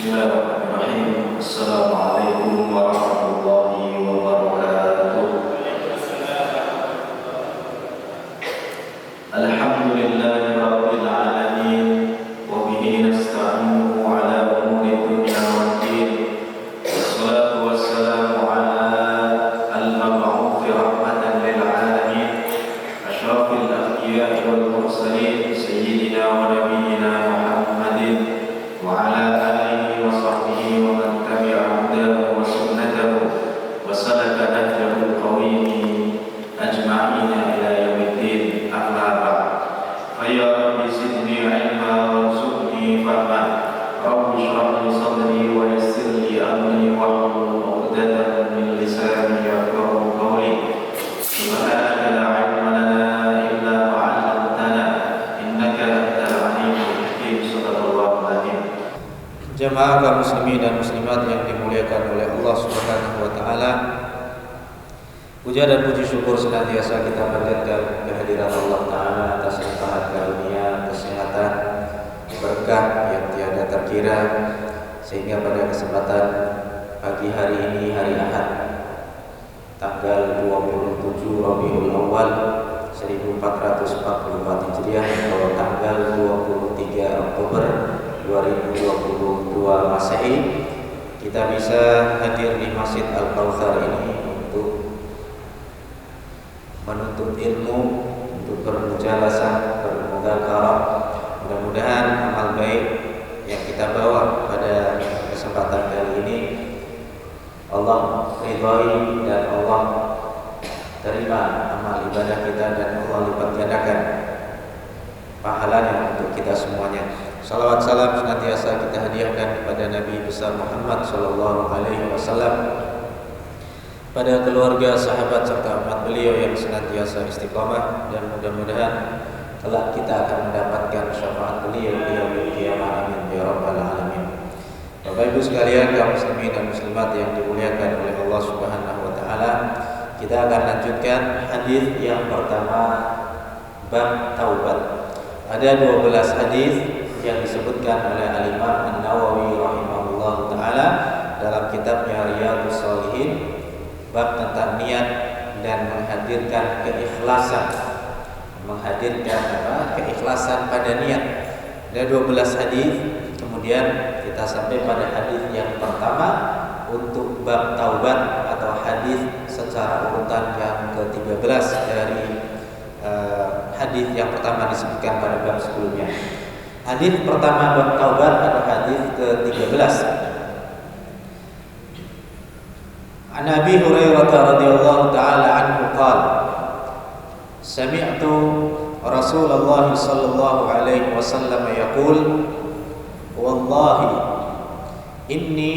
Bismillahirrahmanirrahim. Assalamualaikum warahmatullahi wabarakatuh. Alhamdulillahi rabbil alamin wa bihi nasta'inuhu ala umuri dunya waddin. Wassalatu wassalamu ala al-mab'uuthi rahmatan lil alamin, asyrafil anbiya'i wal mursalin, sayyidina wa nabiyyina Muhammadin wa ala alihi wa sahbihi wa man tabi'a hudahu wa sunnatahu wa salaka nahjahu qawimi ajma'ina ila yaumiddin. Amma ba'd. Fa ya rabbi zidni ilma warzuqni fahman. Rabbi shrah li sadri wa yassir li amri wahlul 'uqdatam min lisani yafqahu qawli. Subhanaka la 'ilma lana illa ma 'allamtana innaka antal 'alimul hakim. Shadaqallahu al-'azim. Jemaah kaum muslimin dan muslimat yang dimuliakan oleh Allah Subhanahu wa taala, puja dan puji syukur senantiasa kita panjatkan kehadiran Allah taala atas limpahan karunia kesehatan, berkah yang tiada terkira, sehingga pada kesempatan pagi hari ini, hari Ahad, tanggal 27 Rabiul Awal 1444 Hijriah atau tanggal 23 Oktober 2022 Masehi, kita bisa hadir di Masjid Al-Kautsar ini untuk menuntut ilmu, untuk bermujalasah, bermudzakarah. Mudah-mudahan amal baik yang kita bawa pada kesempatan kali ini Allah ridhai dan Allah terima amal ibadah kita, dan Allah lipat gandakan pahalanya untuk kita semuanya. Salawat salam senantiasa kita hadiahkan kepada Nabi besar Muhammad sallallahu alaihi wasallam, pada keluarga, sahabat serta umat beliau yang senantiasa istiqamah, dan mudah-mudahan kelak kita akan mendapatkan syafaat beliau di yaumil qiyamah. Amin ya rabbal alamin. Bapak Ibu sekalian, kaum muslimin dan muslimat yang dimuliakan oleh Allah Subhanahu wa taala, kita akan lanjutkan hadis yang pertama, bab taubat. Ada 12 hadis yang disebutkan oleh Al-Imam An-Nawawi rahimahullah ta'ala dalam kitabnya Riyadhus Shalihin, bab tentang niat dan menghadirkan keikhlasan, keikhlasan pada niat. Ada 12 hadis. Kemudian kita sampai pada hadis yang pertama untuk bab taubat, atau hadis secara urutan yang ke-13 dari hadis yang pertama disebutkan pada bab sebelumnya. Hadis pertama bab taubat adalah hadis ke-13. An Abi Hurairah radhiyallahu taala anhu qala, sami'tu Rasulullah sallallahu alaihi wasallam yaqul, wallahi inni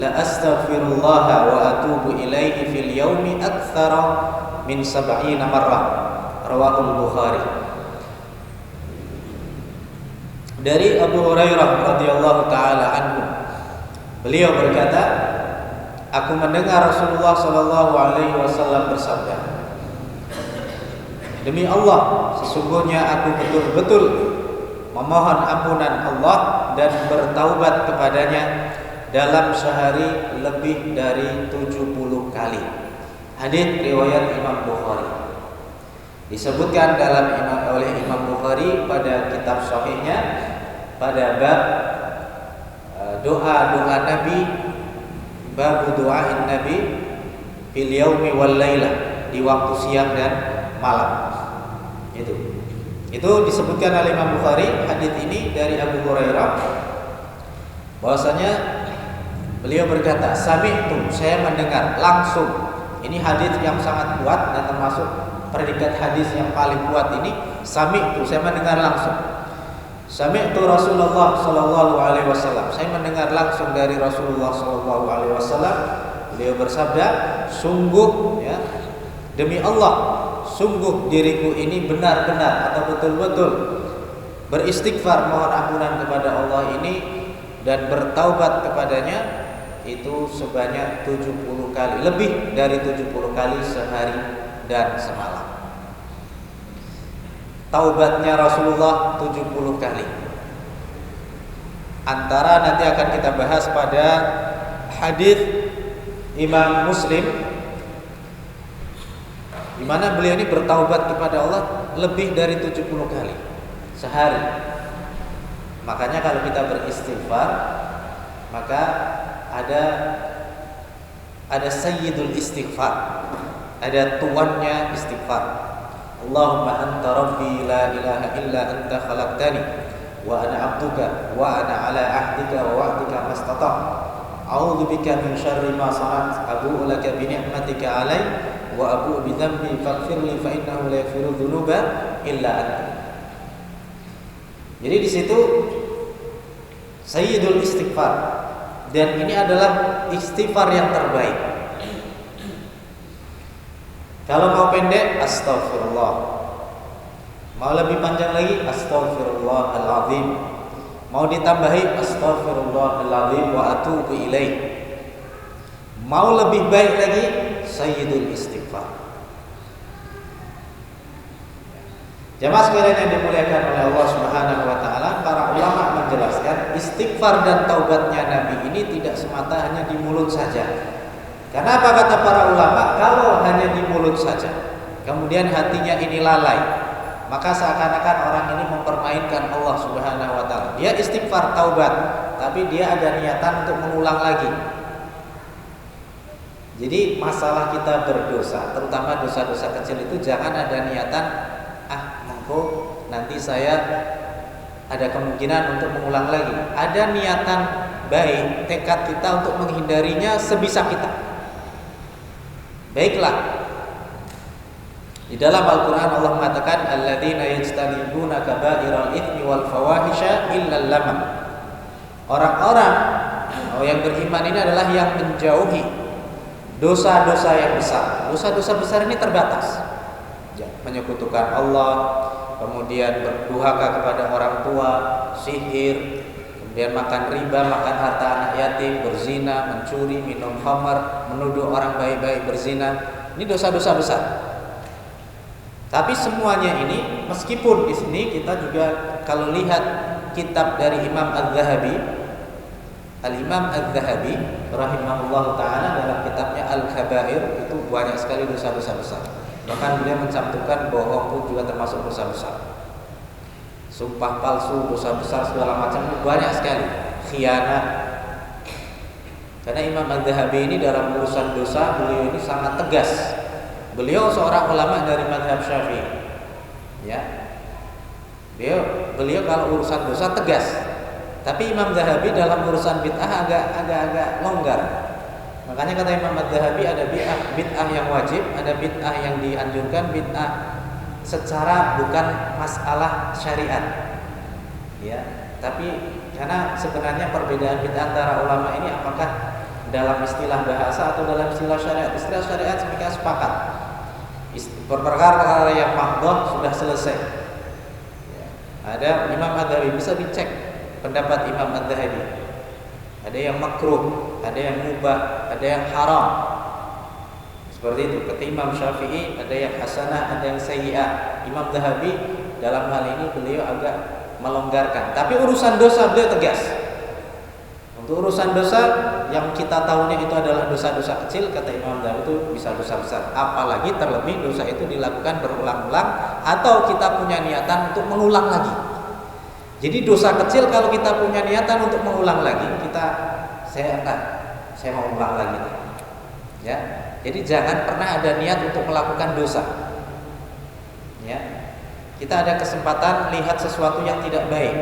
la astaghfirullah wa atubu ilaihi fil yaumi aktsara min 70 marrah. Rawahul Bukhari. Dari Abu Hurairah radhiyallahu taala anhu, beliau berkata, aku mendengar Rasulullah sallallahu alaihi wasallam bersabda, demi Allah, sesungguhnya aku betul-betul memohon ampunan Allah dan bertaubat kepadanya dalam sehari lebih dari 70 kali. Hadis riwayat Imam Bukhari. Disebutkan oleh Imam Bukhari pada kitab sahihnya pada bab doa-doa Nabi, bab doain Nabi fil yaumi wal lailah, di waktu siang dan malam. Itu disebutkan oleh Imam Bukhari. Hadis ini dari Abu Hurairah, bahwasanya beliau berkata, sami'tu, saya mendengar langsung. Ini hadis yang sangat kuat dan termasuk predikat hadis yang paling kuat ini. Sami'tu, saya mendengar langsung. Sami'tu Rasulullah sallallahu alaihi wasallam, saya mendengar langsung dari Rasulullah sallallahu alaihi wasallam. Beliau bersabda, sungguh, ya, demi Allah, sungguh diriku ini benar-benar atau betul-betul beristighfar, mohon ampunan kepada Allah ini, dan bertaubat kepadanya itu sebanyak 70 kali, lebih dari 70 kali sehari dan semalam. Taubatnya Rasulullah 70 kali. Antara nanti akan kita bahas pada hadis Imam Muslim, di mana beliau ini bertaubat kepada Allah lebih dari 70 kali sehari. Makanya kalau kita beristighfar, maka ada sayyidul istighfar, ada tuannya istighfar. Allahumma anta rabbi la ilaha illa anta khalaqtani wa ana 'abduka wa ana 'ala 'ahdika wa wa'dika mastata'tu a'udzu bika min syarri ma sana'tu abu'u laka bi ni'matika 'alayya wa abu'u bi dhanbi faghfirli fa innahu la yaghfiru dzunuba illa anta. Jadi di situ sayyidul istighfar, dan ini adalah istighfar yang terbaik. Kalau mau pendek, astagfirullah. Mau lebih panjang lagi, astaghfirullahaladzim. Mau ditambahi, astaghfirullahaladzim wa atubu ilaih. Mau lebih baik lagi, sayyidul istighfar. Jamaah sekalian yang dimuliakan oleh Allah Subhanahu wa taala, para ulama menjelaskan istighfar dan taubatnya Nabi ini tidak semata hanya di mulut saja. Karena apa kata para ulama? Kalau hanya di mulut saja, kemudian hatinya ini lalai, maka seakan-akan orang ini mempermainkan Allah Subhanahu wa taala. Dia istighfar, taubat, tapi dia ada niatan untuk mengulang lagi. Jadi masalah kita berdosa, terutama dosa-dosa kecil itu jangan ada niatan, nanti saya ada kemungkinan untuk mengulang lagi. Ada niatan baik, tekad kita untuk menghindarinya sebisa kita. Baiklah. Di dalam Al-Qur'an Allah mengatakan alladzina yajtanibuna kaba'iral itsmi wal fawahisha illa lamam. Orang-orang yang beriman ini adalah yang menjauhi dosa-dosa yang besar. Dosa-dosa besar ini terbatas. Menyekutukan Allah, kemudian berdurhaka kepada orang tua, sihir, kemudian makan riba, makan harta anak yatim, berzina, mencuri, minum khamar, menuduh orang baik-baik berzina. Ini dosa-dosa besar. Tapi semuanya ini, meskipun di sini kita juga kalau lihat kitab dari Imam Az-Zahabi, Al-Imam Az-Zahabi rahimahullah ta'ala dalam kitabnya Al-Kabair itu banyak sekali dosa-dosa besar. Bahkan beliau mencantumkan bohong pun juga termasuk dosa besar. Sumpah palsu, dosa besar, segala macam itu banyak sekali. Khianat. Karena Imam Az-Zahabi ini dalam urusan dosa beliau ini sangat tegas. Beliau seorang ulama dari mazhab Syafi'i. Ya. Beliau kalau urusan dosa tegas. Tapi Imam Zahabi dalam urusan bid'ah agak longgar. Makanya kata Imam Az-Zahabi ada bid'ah yang wajib, ada bid'ah yang dianjurkan, bid'ah secara bukan masalah syariat. Ya, tapi karena sebenarnya perbedaan bid'ah antara ulama ini apakah dalam istilah bahasa atau dalam istilah syariat. Istilah syariat mereka sepakat. Perkara yang mahdhah sudah selesai. Ya. Ada Imam Az-Zahabi, bisa dicek pendapat Imam Az-Zahabi. Ada yang makruh, ada yang mubah, ada yang haram. Seperti itu. Kata Imam Syafi'i ada yang hasanah, ada yang sayyi'ah. Imam Zahabi dalam hal ini beliau agak melonggarkan. Tapi urusan dosa beliau tegas. Untuk urusan dosa yang kita tahunya itu adalah dosa-dosa kecil, kata Imam Zahabi itu bisa dosa besar. Apalagi terlebih dosa itu dilakukan berulang-ulang atau kita punya niatan untuk mengulang lagi. Jadi dosa kecil kalau kita punya niatan untuk mengulang lagi, saya mau ulang lagi. Ya. Jadi jangan pernah ada niat untuk melakukan dosa. Ya. Kita ada kesempatan lihat sesuatu yang tidak baik.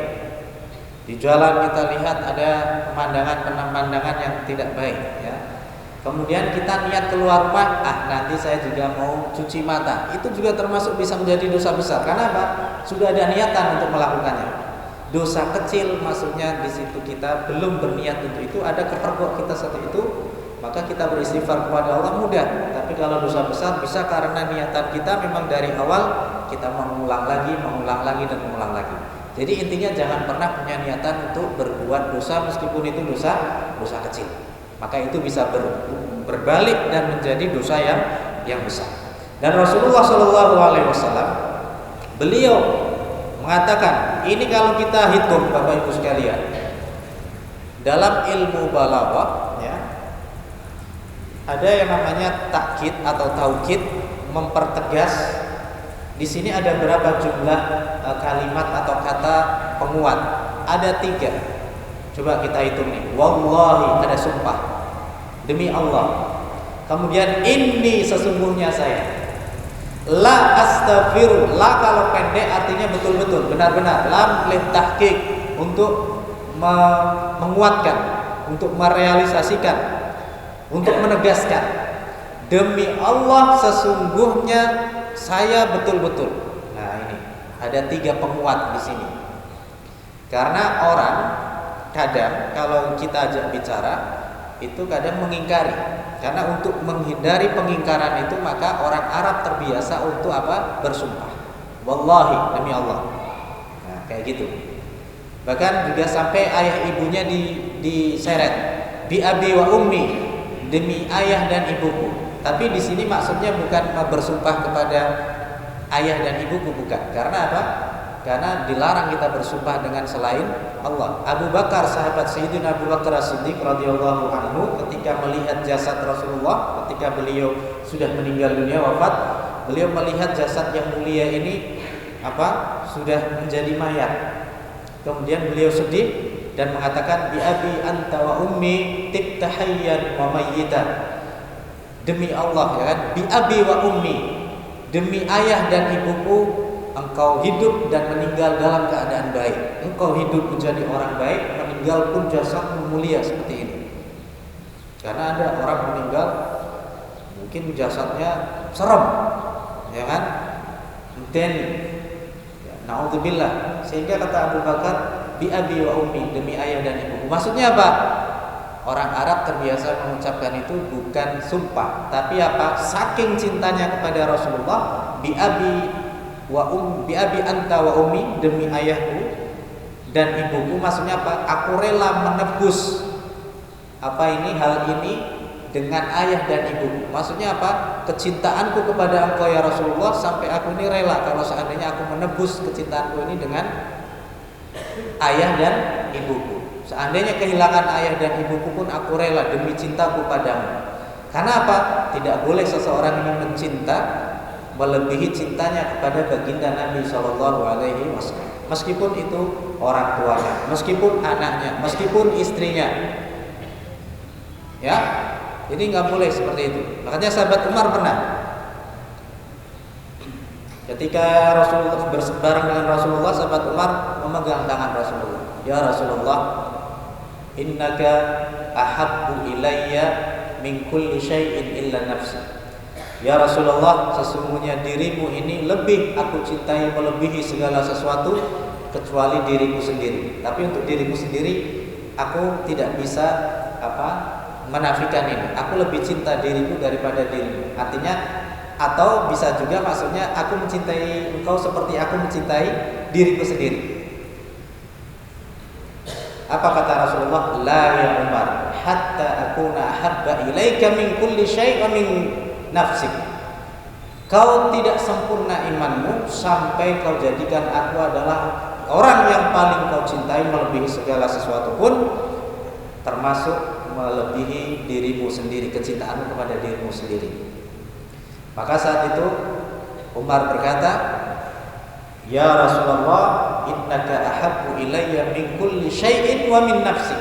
Di jalan kita lihat ada pemandangan yang tidak baik, ya. Kemudian kita niat keluar rumah, nanti saya juga mau cuci mata. Itu juga termasuk bisa menjadi dosa besar. Karena apa? Sudah ada niatan untuk melakukannya. Dosa kecil maksudnya di situ kita belum berniat untuk itu, ada kepergok kita saat itu, maka kita beristighfar kepada Allah mudah. Tapi kalau dosa besar bisa karena niatan kita memang dari awal kita mengulang lagi dan mengulang lagi. Jadi intinya jangan pernah punya niatan untuk berbuat dosa meskipun itu dosa kecil. Maka itu bisa berbalik dan menjadi dosa yang besar. Dan Rasulullah SAW beliau mengatakan, ini kalau kita hitung Bapak Ibu sekalian, Dalam ilmu balaghah ya, ada yang namanya takkid atau taukid, mempertegas. Di sini ada berapa jumlah kalimat atau kata penguat? Ada 3. Coba kita hitung nih. Wallahi, ada sumpah, demi Allah. Kemudian ini sesungguhnya saya. La astaghfiru, la kalau pendek artinya betul-betul, benar-benar. Lam lil tahqiq, untuk menguatkan, untuk merealisasikan, untuk menegaskan. Demi Allah sesungguhnya saya betul-betul. Nah, ini ada 3 penguat di sini. Karena orang kadang kalau kita ajak bicara itu kadang mengingkari. Karena untuk menghindari pengingkaran itu maka orang Arab terbiasa untuk apa? Bersumpah. Wallahi, demi Allah. Nah, kayak gitu. Bahkan juga sampai ayah ibunya diseret. Bi abi wa ummi, demi ayah dan ibuku. Tapi di sini maksudnya bukan bersumpah kepada ayah dan ibuku, bukan. Karena apa? Karena dilarang kita bersumpah dengan selain Allah. Abu Bakar, sahabat Sayyidina Abu Bakar As-Siddiq radhiyallahu anhu, ketika melihat jasad Rasulullah, ketika beliau sudah meninggal dunia, wafat, beliau melihat jasad yang mulia ini sudah menjadi mayat. Kemudian beliau sedih dan mengatakan, bi abi anta wa ummi tibta hayyan wa mayyitan. Demi Allah, ya kan? Bi abi wa ummi, demi ayah dan ibuku, engkau hidup dan meninggal dalam keadaan baik. Engkau hidup menjadi orang baik, meninggal pun jasadmu mulia seperti ini. Karena ada orang meninggal mungkin jasadnya serem, ya kan? Muteni. Ya, naudzubillah. Sehingga kata Abu Bakar, bi abi wa ummi, demi ayah dan ibuku. Maksudnya apa? Orang Arab terbiasa mengucapkan itu bukan sumpah, tapi apa? Saking cintanya kepada Rasulullah, bi abi bi abi anta wa ummi, demi ayahku dan ibuku. Maksudnya apa? Aku rela menebus hal ini dengan ayah dan ibuku. Maksudnya apa? Kecintaanku kepada engkau ya Rasulullah, sampai aku ini rela kalau seandainya aku menebus kecintaanku ini dengan ayah dan ibuku. Seandainya kehilangan ayah dan ibuku pun aku rela demi cintaku padamu. Karena apa? Tidak boleh seseorang ini mencinta melebihi cintanya kepada baginda Nabi Shallallahu Alaihi Wasallam. Meskipun itu orang tuanya, meskipun anaknya, meskipun istrinya, ya, ini nggak boleh seperti itu. Makanya sahabat Umar pernah, ketika Rasulullah bersebarang dengan Rasulullah, sahabat Umar memegang tangan Rasulullah. Ya Rasulullah, innaka ahabbu ilayya min kulli syai'in illa nafsi. Ya Rasulullah, sesungguhnya dirimu ini lebih aku cintai melebihi segala sesuatu kecuali diriku sendiri. Tapi untuk diriku sendiri aku tidak bisa menafikan ini. Aku lebih cinta diriku daripada dirimu. Artinya, atau bisa juga maksudnya aku mencintai engkau seperti aku mencintai diriku sendiri. Apa kata Rasulullah? La ya Umar, hatta akuna ahabba ilaika min kulli syai' wa min nafsik. Kau tidak sempurna imanmu sampai kau jadikan aku adalah orang yang paling kau cintai melebihi segala sesuatu pun, termasuk melebihi dirimu sendiri, kecintaanmu kepada dirimu sendiri. Maka saat itu Umar berkata, ya Rasulullah, innaka ahabbu ilayya min kulli syai'in wa min nafsik.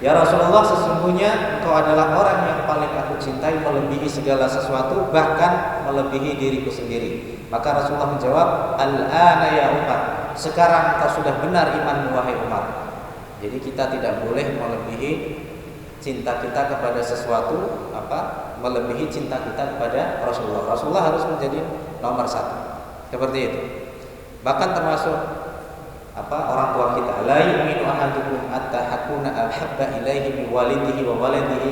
Ya Rasulullah, sesungguhnya engkau adalah orang yang paling aku cintai melebihi segala sesuatu, bahkan melebihi diriku sendiri. Maka Rasulullah menjawab, al-ana ya Umar, sekarang engkau sudah benar imanmu wahai Umar. Jadi kita tidak boleh melebihi cinta kita kepada sesuatu melebihi cinta kita kepada Rasulullah. Rasulullah harus menjadi nomor 1. Seperti itu. Bahkan termasuk orang tua kita, la yu'minu ahadukum hatta hakuna ahabba ilaihi min walidihi wa waladihi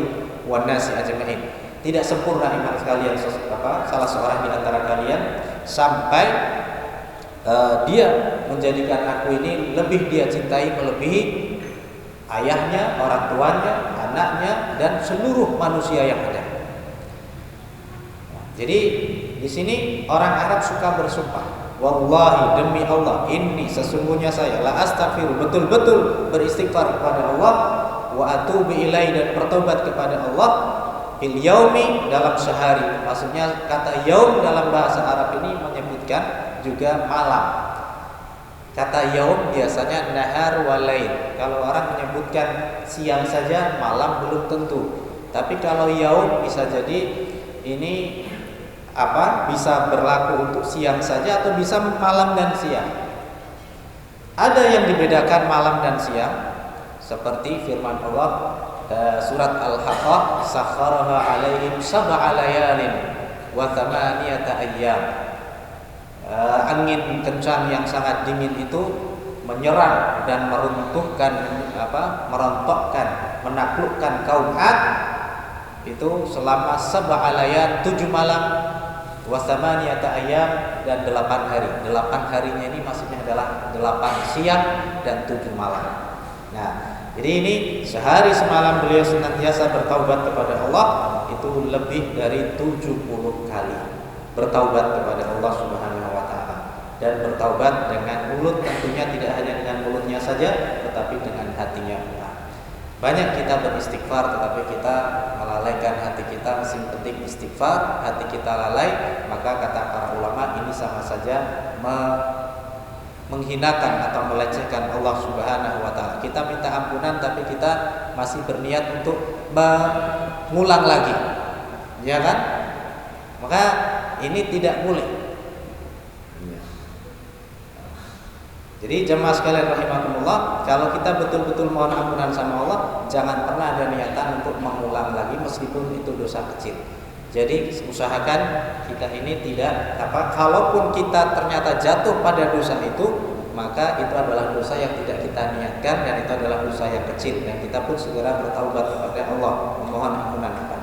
wan nasi ajma'in. Tidak sempurna iman sekalian salah seorang di antara kalian sampai dia menjadikan aku ini lebih dia cintai melebihi ayahnya, orang tuanya, anaknya, dan seluruh manusia yang ada. Jadi di sini orang Arab suka bersumpah. Wallahi, demi Allah, ini sesungguhnya saya la astaghfiru, betul-betul beristighfar kepada Allah, wa atubu ilaihi dan bertobat kepada Allah fil yaumi dalam sehari. Maksudnya kata yaum dalam bahasa Arab ini menyebutkan juga malam. Kata yaum biasanya nahar walail. Kalau orang menyebutkan siang saja, malam belum tentu. Tapi kalau yaum bisa jadi ini bisa berlaku untuk siang saja atau bisa malam dan siang. Ada yang dibedakan malam dan siang seperti firman Allah surat Al-Haqqah, sakharaha 'alaihim sab'a layalin wa thamaniyata ayyam. Angin kencang yang sangat dingin itu menyerang dan meruntuhkan merontokkan, menaklukkan kaum 'Ad itu selama 7 layal 7 malam wasamaniyata ayyam dan 8 hari. 8 harinya ini maksudnya adalah 8 siang dan 7 malam. Nah, jadi ini sehari semalam beliau senantiasa bertaubat kepada Allah itu lebih dari 70 kali bertaubat kepada Allah Subhanahu wa taala. Dan bertaubat dengan mulut tentunya tidak hanya dengan mulutnya saja tetapi dengan hatinya pula. Banyak kita beristighfar tetapi kita melalaikan hati kita. Masih penting istighfar, hati kita lalai, maka kata para ulama ini sama saja menghinakan atau melecehkan Allah Subhanahu wa taala. Kita minta ampunan tapi kita masih berniat untuk mengulang lagi. Ya kan? Maka ini tidak boleh. Jadi jemaah sekalian rahimakumullah, kalau kita betul-betul mohon ampunan sama Allah, jangan pernah ada niatan untuk mengulang lagi meskipun itu dosa kecil. Jadi usahakan kita ini tidak kalaupun kita ternyata jatuh pada dosa itu, maka itu adalah dosa yang tidak kita niatkan dan itu adalah dosa yang kecil dan kita pun segera bertaubat kepada Allah, memohon ampunan kepada